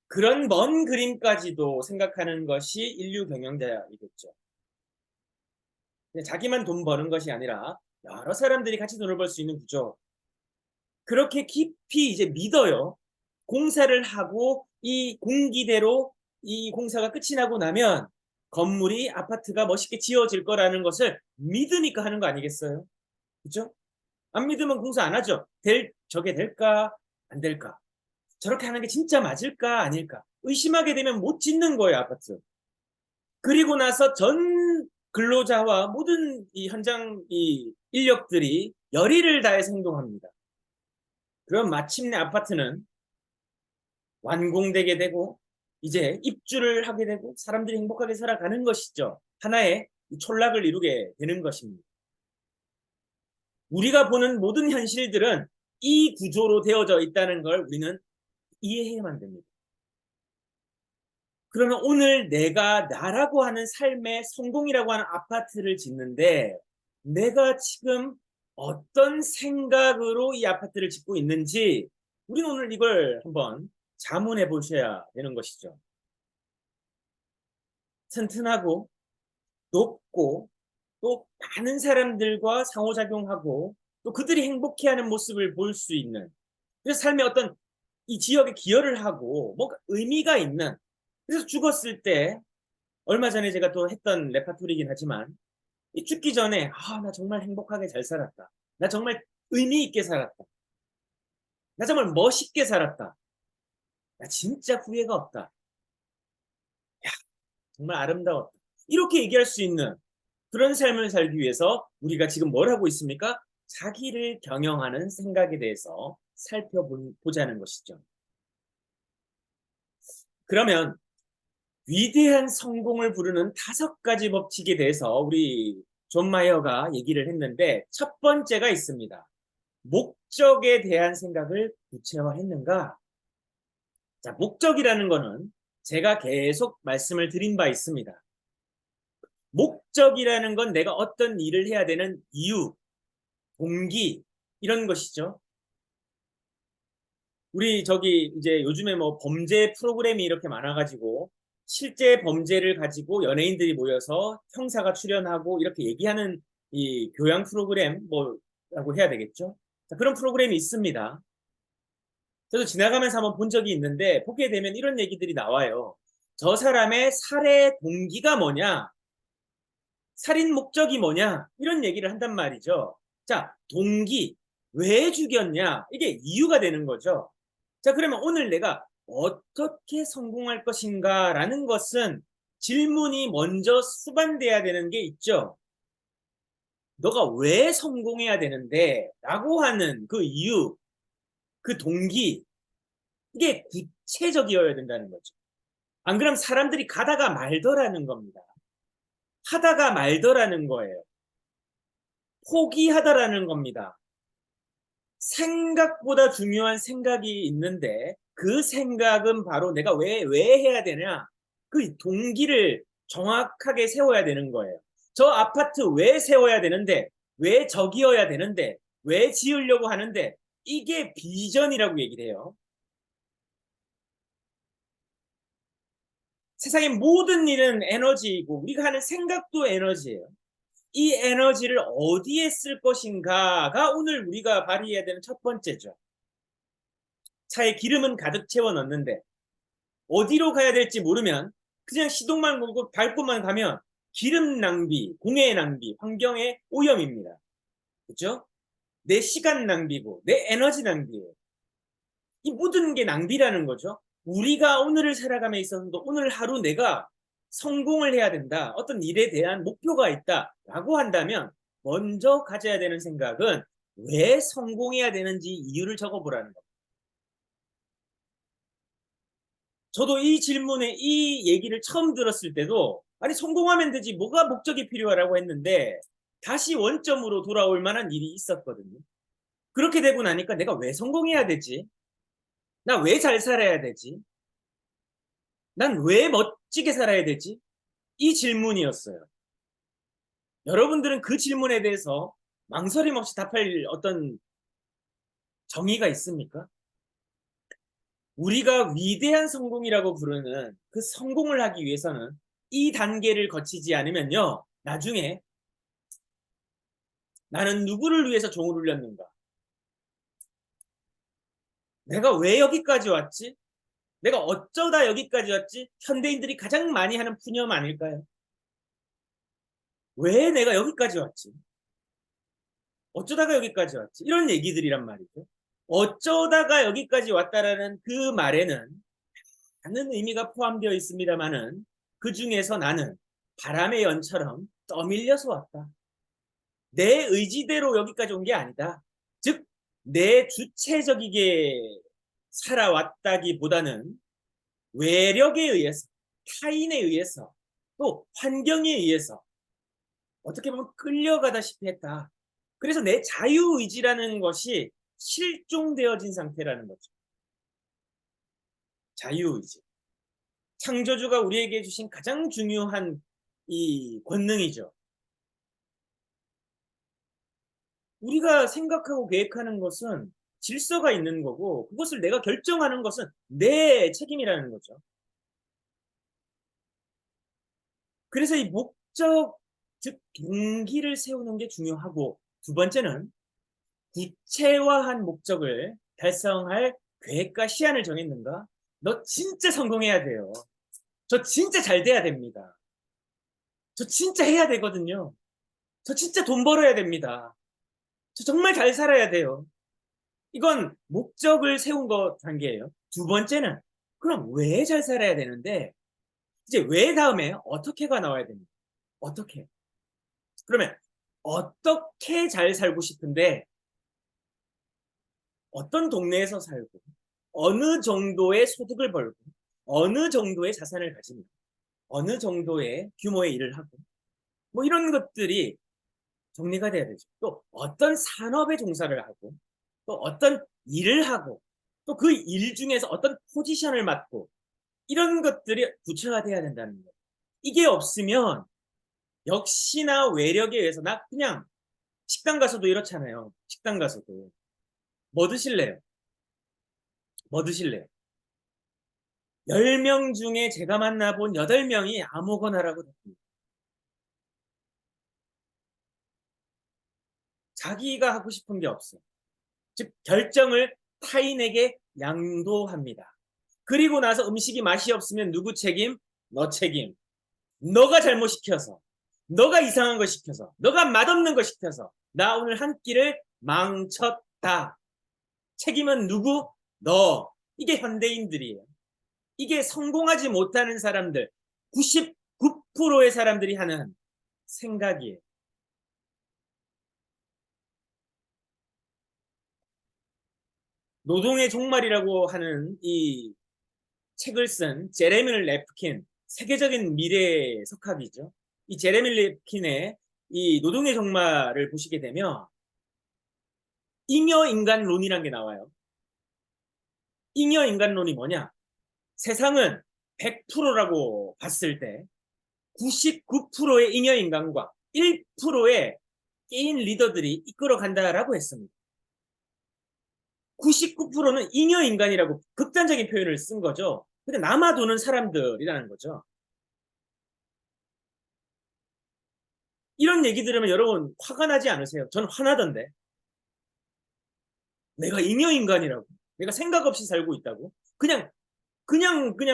그런 먼 그림까지도 생각하는 것이 인류 경영자이겠죠. 자기만 돈 버는 것이 아니라 여러 사람들이 같이 돈을 벌 수 있는 구조. 그렇게 깊이 이제 믿어요. 공사를 하고 이 공기대로 이 공사가 끝이 나고 나면 건물이 아파트가 멋있게 지어질 거라는 것을 믿으니까 하는 거 아니겠어요? 그죠? 안 믿으면 공사 안 하죠. 저게 될까? 안 될까? 저렇게 하는 게 진짜 맞을까? 아닐까? 의심하게 되면 못 짓는 거예요, 아파트. 그리고 나서 전 근로자와 모든 이 현장 이 인력들이 열의를 다해서 행동합니다. 그럼 마침내 아파트는 완공되게 되고 이제 입주를 하게 되고 사람들이 행복하게 살아가는 것이죠. 하나의 촌락을 이루게 되는 것입니다. 우리가 보는 모든 현실들은 이 구조로 되어져 있다는 걸 우리는 이해해야만 됩니다. 그러면 오늘 내가 나라고 하는 삶의 성공이라고 하는 아파트를 짓는데 내가 지금 어떤 생각으로 이 아파트를 짓고 있는지 우리는 오늘 이걸 한번 자문해 보셔야 되는 것이죠. 튼튼하고 높고 또 많은 사람들과 상호작용하고 또 그들이 행복해하는 모습을 볼 수 있는 그래서 삶의 어떤 이 지역에 기여를 하고 뭔가 의미가 있는 그래서 죽었을 때 얼마 전에 제가 또 했던 레파토리긴 하지만 이 죽기 전에 나 정말 행복하게 잘 살았다. 나 정말 의미 있게 살았다. 나 정말 멋있게 살았다. 나 진짜 후회가 없다. 야, 정말 아름다웠다. 이렇게 얘기할 수 있는 그런 삶을 살기 위해서 우리가 지금 뭘 하고 있습니까? 자기를 경영하는 생각에 대해서 살펴보자는 것이죠. 그러면 위대한 성공을 부르는 5가지 법칙에 대해서 우리 존 마이어가 얘기를 했는데 첫 번째가 있습니다. 목적에 대한 생각을 구체화했는가? 자, 목적이라는 거는 제가 계속 말씀을 드린 바 있습니다. 목적이라는 건 내가 어떤 일을 해야 되는 이유, 동기 이런 것이죠. 우리 저기 이제 요즘에 뭐 범죄 프로그램이 이렇게 많아가지고 실제 범죄를 가지고 연예인들이 모여서 형사가 출연하고 이렇게 얘기하는 이 교양 프로그램 뭐라고 해야 되겠죠? 자, 그런 프로그램이 있습니다. 저도 지나가면서 한번 본 적이 있는데 보게 되면 이런 얘기들이 나와요. 저 사람의 살해 동기가 뭐냐? 살인 목적이 뭐냐? 이런 얘기를 한단 말이죠. 자, 동기, 왜 죽였냐? 이게 이유가 되는 거죠. 자, 그러면 오늘 내가 어떻게 성공할 것인가 라는 것은 질문이 먼저 수반돼야 되는 게 있죠. 너가 왜 성공해야 되는데? 라고 하는 그 이유, 그 동기, 이게 구체적이어야 된다는 거죠. 안 그러면 사람들이 가다가 말더라는 겁니다. 하다가 말더라는 거예요. 포기하다라는 겁니다. 생각보다 중요한 생각이 있는데 그 생각은 바로 내가 왜 해야 되냐? 그 동기를 정확하게 세워야 되는 거예요. 저 아파트 왜 세워야 되는데? 왜 저기여야 되는데? 왜 지으려고 하는데? 이게 비전이라고 얘기를 해요. 세상의 모든 일은 에너지이고 우리가 하는 생각도 에너지예요. 이 에너지를 어디에 쓸 것인가가 오늘 우리가 발휘해야 되는 첫 번째죠. 차에 기름은 가득 채워 넣는데 어디로 가야 될지 모르면 그냥 시동만 걸고 밟고만 가면 기름 낭비, 공해 낭비, 환경의 오염입니다. 그렇죠? 내 시간 낭비고 내 에너지 낭비예요. 이 모든 게 낭비라는 거죠. 우리가 오늘을 살아감에 있어서도 오늘 하루 내가 성공을 해야 된다. 어떤 일에 대한 목표가 있다라고 한다면 먼저 가져야 되는 생각은 왜 성공해야 되는지 이유를 적어보라는 겁니다. 저도 이 질문에 이 얘기를 처음 들었을 때도 아니 성공하면 되지 뭐가 목적이 필요하라고 했는데 다시 원점으로 돌아올 만한 일이 있었거든요. 그렇게 되고 나니까 내가 왜 성공해야 되지? 나 왜 잘 살아야 되지? 난 왜 멋지게 살아야 되지? 이 질문이었어요. 여러분들은 그 질문에 대해서 망설임 없이 답할 어떤 정의가 있습니까? 우리가 위대한 성공이라고 부르는 그 성공을 하기 위해서는 이 단계를 거치지 않으면요, 나중에 나는 누구를 위해서 종을 울렸는가? 내가 왜 여기까지 왔지? 내가 어쩌다 여기까지 왔지? 현대인들이 가장 많이 하는 푸념 아닐까요? 왜 내가 여기까지 왔지? 어쩌다가 여기까지 왔지? 이런 얘기들이란 말이죠. 어쩌다가 여기까지 왔다라는 그 말에는 많은 의미가 포함되어 있습니다만은 그 중에서 나는 바람의 연처럼 떠밀려서 왔다. 내 의지대로 여기까지 온 게 아니다. 즉, 내 주체적이게 살아왔다기보다는 외력에 의해서, 타인에 의해서, 또 환경에 의해서 어떻게 보면 끌려가다시피 했다. 그래서 내 자유의지라는 것이 실종되어진 상태라는 거죠. 자유의지. 창조주가 우리에게 주신 가장 중요한 이 권능이죠. 우리가 생각하고 계획하는 것은 질서가 있는 거고 그것을 내가 결정하는 것은 내 책임이라는 거죠. 그래서 이 목적, 즉 동기를 세우는 게 중요하고 두 번째는 구체화한 목적을 달성할 계획과 시안을 정했는가? 너 진짜 성공해야 돼요. 저 진짜 잘 돼야 됩니다. 저 진짜 해야 되거든요. 저 진짜 돈 벌어야 됩니다. 저 정말 잘 살아야 돼요. 이건 목적을 세운 것 단계예요. 두 번째는 그럼 왜 잘 살아야 되는데 이제 왜 다음에 어떻게가 나와야 됩니다. 어떻게? 그러면 어떻게 잘 살고 싶은데 어떤 동네에서 살고 어느 정도의 소득을 벌고 어느 정도의 자산을 가지고 어느 정도의 규모의 일을 하고 뭐 이런 것들이 정리가 돼야 되죠. 또 어떤 산업에 종사를 하고 또 어떤 일을 하고 또 그 일 중에서 어떤 포지션을 맡고 이런 것들이 구체화돼야 된다는 거예요. 이게 없으면 역시나 외력에 의해서 나 그냥 식당 가서도 이렇잖아요. 식당 가서도 뭐 드실래요? 뭐 드실래요? 10명 중에 제가 만나본 8명이 아무거나라고 답합니다. 자기가 하고 싶은 게 없어요. 즉 결정을 타인에게 양도합니다. 그리고 나서 음식이 맛이 없으면 누구 책임? 너 책임. 너가 잘못 시켜서, 너가 이상한 거 시켜서, 너가 맛없는 거 시켜서 나 오늘 한 끼를 망쳤다. 책임은 누구? 너. 이게 현대인들이에요. 이게 성공하지 못하는 사람들, 99%의 사람들이 하는 생각이에요. 노동의 종말이라고 하는 이 책을 쓴 제레미 랩킨, 세계적인 미래 석학이죠. 이 제레미 랩킨의 이 노동의 종말을 보시게 되면 잉여인간론이라는 게 나와요. 잉여인간론이 뭐냐? 세상은 100%라고 봤을 때 99%의 잉여인간과 1%의 개인 리더들이 이끌어간다라고 했습니다. 99%는 잉여인간이라고 극단적인 표현을 쓴 거죠. 근데 남아도는 사람들이라는 거죠. 이런 얘기 들으면 여러분 화가 나지 않으세요? 저는 화나던데. 내가 잉여인간이라고. 내가 생각 없이 살고 있다고. 그냥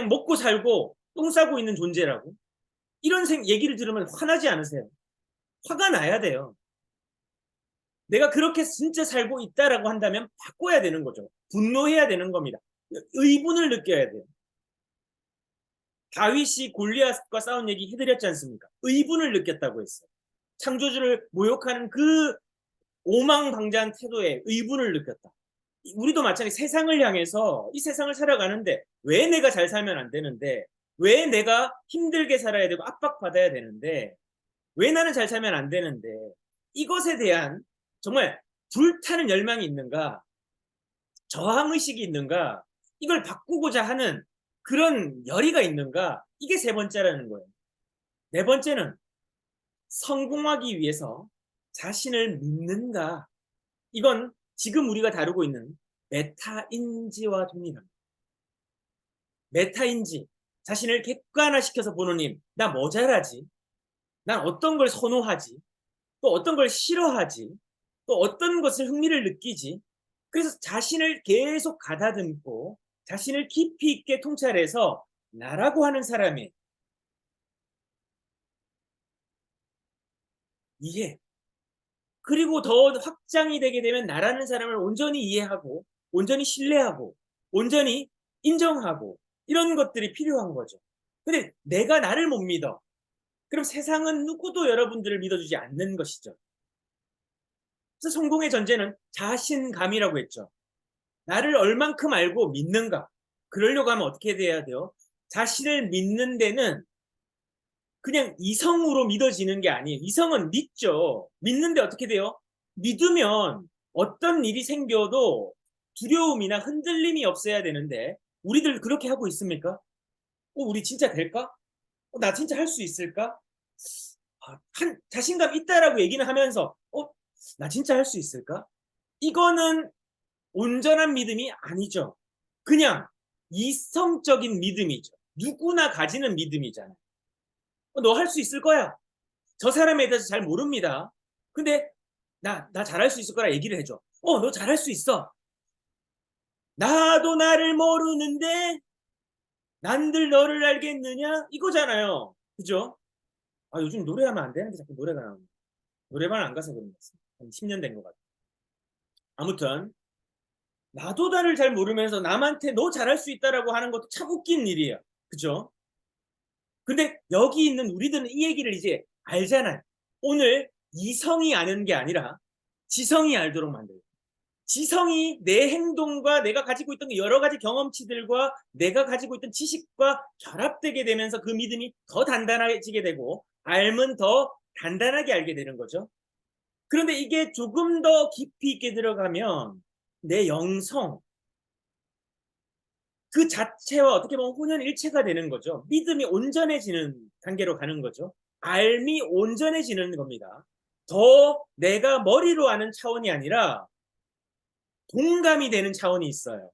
먹고 살고 똥 싸고 있는 존재라고. 이런 얘기를 들으면 화나지 않으세요? 화가 나야 돼요. 내가 그렇게 진짜 살고 있다라고 한다면 바꿔야 되는 거죠. 분노해야 되는 겁니다. 의분을 느껴야 돼요. 다윗이 골리앗과 싸운 얘기 해드렸지 않습니까? 의분을 느꼈다고 했어요. 창조주를 모욕하는 그 오망방자한 태도에 의분을 느꼈다. 우리도 마찬가지 세상을 향해서 이 세상을 살아가는데 왜 내가 잘 살면 안 되는데, 왜 내가 힘들게 살아야 되고 압박받아야 되는데, 왜 나는 잘 살면 안 되는데, 이것에 대한 정말 불타는 열망이 있는가, 저항의식이 있는가, 이걸 바꾸고자 하는 그런 열의가 있는가, 이게 세 번째라는 거예요. 네 번째는 성공하기 위해서 자신을 믿는가. 이건 지금 우리가 다루고 있는 메타인지와 동일합니다. 메타인지, 자신을 객관화시켜서 보는 힘. 나 뭐 잘하지? 난 어떤 걸 선호하지? 또 어떤 걸 싫어하지? 또 어떤 것을 흥미를 느끼지? 그래서 자신을 계속 가다듬고 자신을 깊이 있게 통찰해서 나라고 하는 사람의 이해, 그리고 더 확장이 되게 되면 나라는 사람을 온전히 이해하고 온전히 신뢰하고 온전히 인정하고 이런 것들이 필요한 거죠. 근데 내가 나를 못 믿어. 그럼 세상은 누구도 여러분들을 믿어주지 않는 것이죠. 그래서 성공의 전제는 자신감이라고 했죠. 나를 얼만큼 알고 믿는가. 그러려고 하면 어떻게 돼야 돼요? 자신을 믿는 데는 그냥 이성으로 믿어지는 게 아니에요. 이성은 믿죠. 믿는데 어떻게 돼요? 믿으면 어떤 일이 생겨도 두려움이나 흔들림이 없어야 되는데 우리들 그렇게 하고 있습니까? 우리 진짜 될까? 나 진짜 할 수 있을까? 자신감 있다라고 얘기는 하면서 나 진짜 할 수 있을까? 이거는 온전한 믿음이 아니죠. 그냥 이성적인 믿음이죠. 누구나 가지는 믿음이잖아요. 너 할 수 있을 거야. 저 사람에 대해서 잘 모릅니다. 근데 나 잘할 수 있을 거라 얘기를 해줘. 너 잘할 수 있어. 나도 나를 모르는데 난들 너를 알겠느냐? 이거잖아요. 그죠? 요즘 노래하면 안 되는데 자꾸 노래가 나옵니다. 노래방 안 가서 그런 것 같습니다. 한 10년 된 것 같아요. 아무튼 나도 나를 잘 모르면서 남한테 너 잘할 수 있다라고 하는 것도 참 웃긴 일이에요. 그죠? 근데 여기 있는 우리들은 이 얘기를 이제 알잖아요. 오늘 이성이 아는 게 아니라 지성이 알도록 만들고, 지성이 내 행동과 내가 가지고 있던 여러 가지 경험치들과 내가 가지고 있던 지식과 결합되게 되면서 그 믿음이 더 단단해지게 되고 알면 더 단단하게 알게 되는 거죠. 그런데 이게 조금 더 깊이 있게 들어가면 내 영성 그 자체와 어떻게 보면 혼연일체가 되는 거죠. 믿음이 온전해지는 단계로 가는 거죠. 알미 온전해지는 겁니다. 더 내가 머리로 아는 차원이 아니라 동감이 되는 차원이 있어요.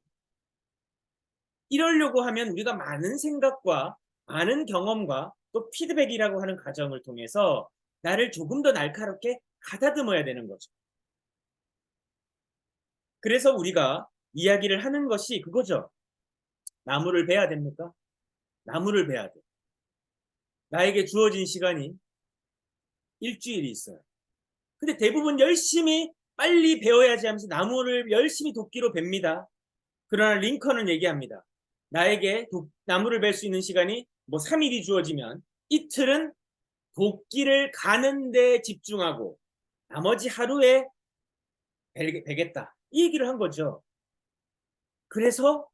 이러려고 하면 우리가 많은 생각과 많은 경험과 또 피드백이라고 하는 과정을 통해서 나를 조금 더 날카롭게 가다듬어야 되는 거죠. 그래서 우리가 이야기를 하는 것이 그거죠. 나무를 베야 됩니까? 나무를 베야 돼. 나에게 주어진 시간이 일주일이 있어요. 근데 대부분 열심히 빨리 배워야지 하면서 나무를 열심히 도끼로 뱁니다. 그러나 링컨은 얘기합니다. 나에게 나무를 벨 수 있는 시간이 3일이 주어지면 이틀은 도끼를 가는 데 집중하고 나머지 하루에 베겠다. 이 얘기를 한 거죠. 그래서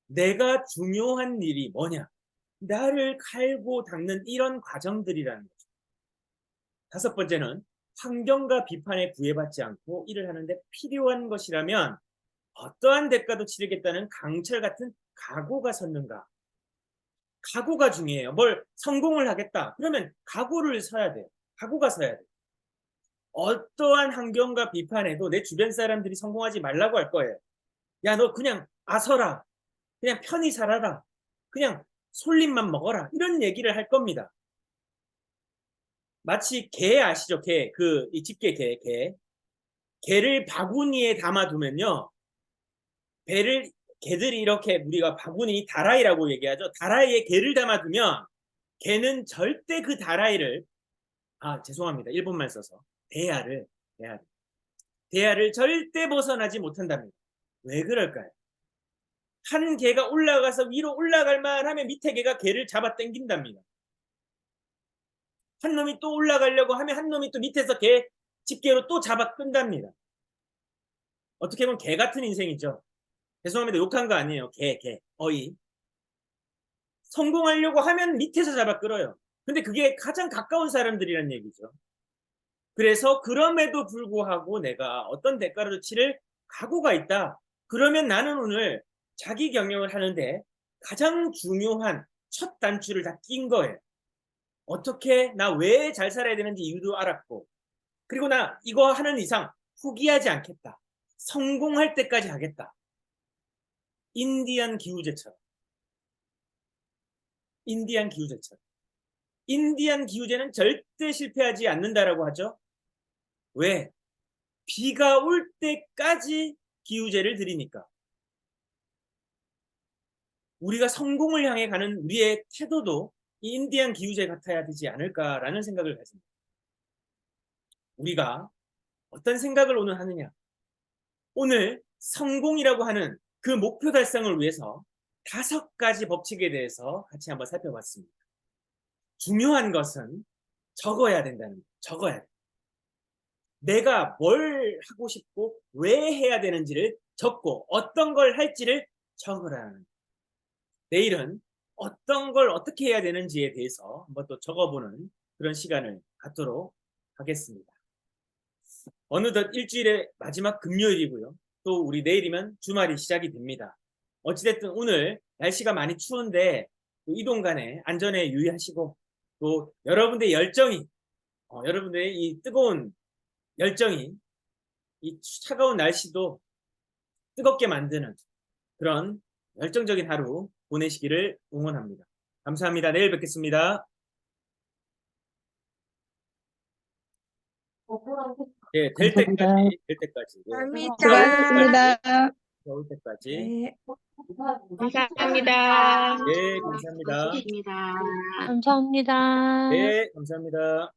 내가 중요한 일이 뭐냐? 나를 갈고 닦는 이런 과정들이라는 거죠. 다섯 번째는 환경과 비판에 구애받지 않고 일을 하는데 필요한 것이라면 어떠한 대가도 치르겠다는 강철 같은 각오가 섰는가? 각오가 중요해요. 뭘 성공을 하겠다. 그러면 각오를 서야 돼요. 각오가 서야 돼요. 어떠한 환경과 비판에도 내 주변 사람들이 성공하지 말라고 할 거예요. 야, 너 그냥 아서라. 그냥 편히 살아라. 그냥 솔잎만 먹어라. 이런 얘기를 할 겁니다. 마치 개 아시죠? 개. 이 집게 개. 개를 바구니에 담아두면요. 개들이 이렇게 우리가 바구니 다라이라고 얘기하죠. 다라이에 개를 담아두면 개는 절대 그 다라이를, 죄송합니다. 일본말 써서. 대야를 절대 벗어나지 못한답니다. 왜 그럴까요? 한 개가 올라가서 위로 올라갈 만하면 밑에 개가 개를 잡아 당긴답니다. 한 놈이 또 올라가려고 하면 한 놈이 또 밑에서 개 집게로 또 잡아 끈답니다. 어떻게 보면 개 같은 인생이죠. 죄송합니다. 욕한 거 아니에요. 어이. 성공하려고 하면 밑에서 잡아 끌어요. 근데 그게 가장 가까운 사람들이란 얘기죠. 그래서 그럼에도 불구하고 내가 어떤 대가를 치를 각오가 있다. 그러면 나는 오늘 자기 경영을 하는데 가장 중요한 첫 단추를 다 낀 거예요. 어떻게, 나 왜 잘 살아야 되는지 이유도 알았고, 그리고 나 이거 하는 이상 포기하지 않겠다. 성공할 때까지 하겠다. 인디안 기우제처럼. 인디안 기우제는 절대 실패하지 않는다라고 하죠. 왜? 비가 올 때까지 기우제를 드리니까. 우리가 성공을 향해 가는 우리의 태도도 이 인디안 기우제 같아야 되지 않을까라는 생각을 가집니다. 우리가 어떤 생각을 오늘 하느냐? 오늘 성공이라고 하는 그 목표 달성을 위해서 5가지 법칙에 대해서 같이 한번 살펴봤습니다. 중요한 것은 적어야 된다는 거예요. 적어야 돼. 내가 뭘 하고 싶고 왜 해야 되는지를 적고 어떤 걸 할지를 적으라는 거예요. 내일은 어떤 걸 어떻게 해야 되는지에 대해서 한번 또 적어보는 그런 시간을 갖도록 하겠습니다. 어느덧 일주일의 마지막 금요일이고요. 또 우리 내일이면 주말이 시작이 됩니다. 어찌됐든 오늘 날씨가 많이 추운데 이동 간에 안전에 유의하시고, 또 여러분들의 열정이, 여러분들의 이 뜨거운 열정이 이 차가운 날씨도 뜨겁게 만드는 그런 열정적인 하루 보내시기를 응원합니다. 감사합니다. 내일 뵙겠습니다. 예, 될 때까지, 예, 수고하셨습니다. 올 때까지. 네. 감사합니다. 네, 감사합니다. 고맙습니다. 감사합니다. 네, 감사합니다.